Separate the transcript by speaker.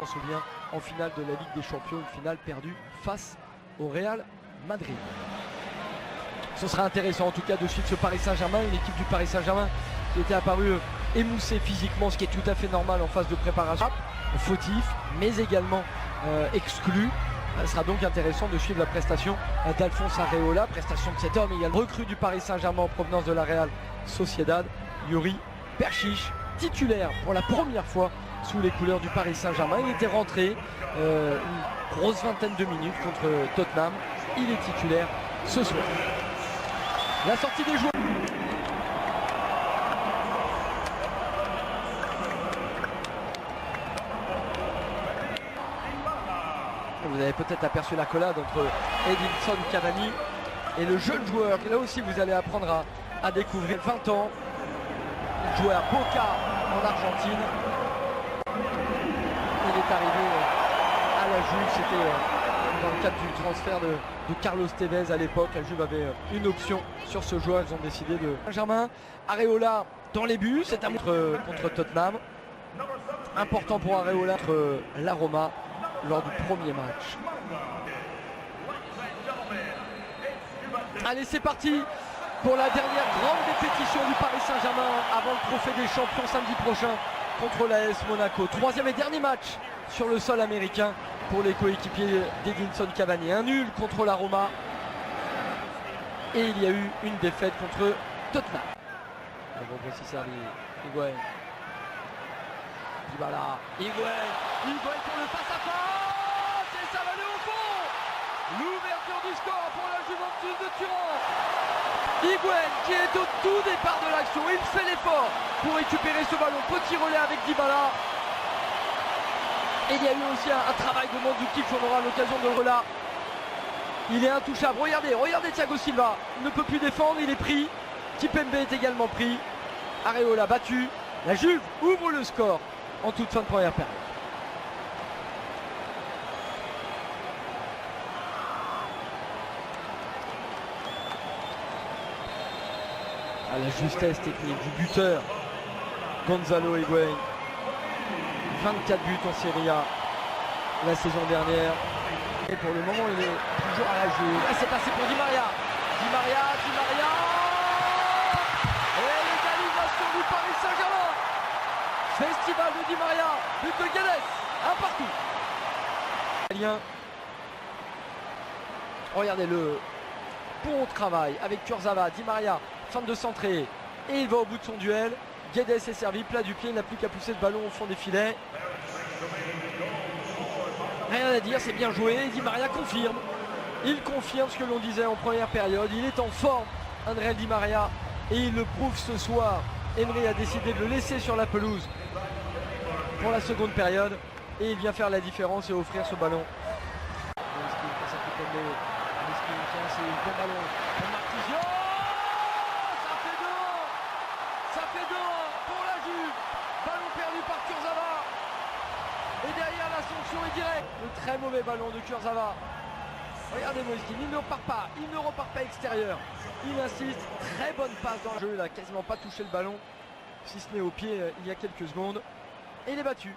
Speaker 1: On se souvient en finale de la Ligue des Champions, une finale perdue face au Real Madrid. Ce sera intéressant en tout cas de suivre ce Paris Saint-Germain, une équipe du Paris Saint-Germain qui était apparue émoussée physiquement, ce qui est tout à fait normal en phase de préparation. Fautif, mais également exclu. Ce sera donc intéressant de suivre la prestation d'Alphonse Areola, prestation de cet homme également recrue du Paris Saint-Germain en provenance de la Real Sociedad, Yuri Peršić, titulaire pour la première fois sous les couleurs du Paris Saint-Germain. Il était rentré une grosse vingtaine de minutes contre Tottenham. Il est titulaire ce soir. La sortie des joueurs. Vous avez peut-être aperçu la collade entre Edinson Cavani et le jeune joueur. Là aussi vous allez apprendre à découvrir 20 ans. Il jouait à Boca en Argentine. Il est arrivé à la Juve. C'était dans le cadre du transfert de Carlos Tevez à l'époque. La Juve avait une option sur ce joueur. Ils ont décidé de... Benjamin Areola dans les buts. C'est un contre Tottenham. Important pour Areola contre la Roma lors du premier match. Allez, c'est parti pour la dernière grande répétition du Paris Saint-Germain avant le trophée des champions samedi prochain contre l'AS Monaco. Troisième et dernier match sur le sol américain pour les coéquipiers d'Edinson Cavani. Un nul contre la Roma et il y a eu une défaite contre Tottenham. Higuaín. Dybala. Higuaín pour le face-à-face et ça va aller au fond. L'ouverture du score pour la Juventus de Turin. Higuaín qui est au tout départ de l'action. Il fait l'effort pour récupérer ce ballon. Petit relais avec Dybala. Et il y a eu aussi un travail de Mandzukic. On aura l'occasion de le relancer. Il est intouchable. Regardez Thiago Silva. Il ne peut plus défendre. Il est pris. Kimpembe est également pris. Areola battu. La Juve ouvre le score en toute fin de première période. À la justesse technique du buteur Gonzalo Higuaín. 24 buts en Serie A la saison dernière. Et pour le moment, il est toujours à la Juve. Là, c'est passé pour Di Maria. Di Maria. Et l'égalisation du Paris Saint-Germain. Festival de Di Maria. But de Guedes. Un partout. Regardez le bon travail avec Kurzawa. Di Maria tente de centrer. Et il va au bout de son duel. Guedes est servi, plat du pied. Il n'a plus qu'à pousser le ballon au fond des filets. Rien à dire, c'est bien joué. Di Maria confirme. Il confirme ce que l'on disait en première période. Il est en forme, André Di Maria. Et il le prouve ce soir. Emery a décidé de le laisser sur la pelouse pour la seconde période. Et il vient faire la différence et offrir ce ballon. C'est un bon ballon pour Marquisio. Ça fait 2-1 pour la Juve. Ballon perdu par Kurzawa. Et derrière la sanction est directe. Le très mauvais ballon de Kurzawa. Regardez Moïskine, il ne repart pas extérieur. Il insiste, très bonne passe dans le jeu. Il n'a quasiment pas touché le ballon, si ce n'est au pied il y a quelques secondes. Et il est battu.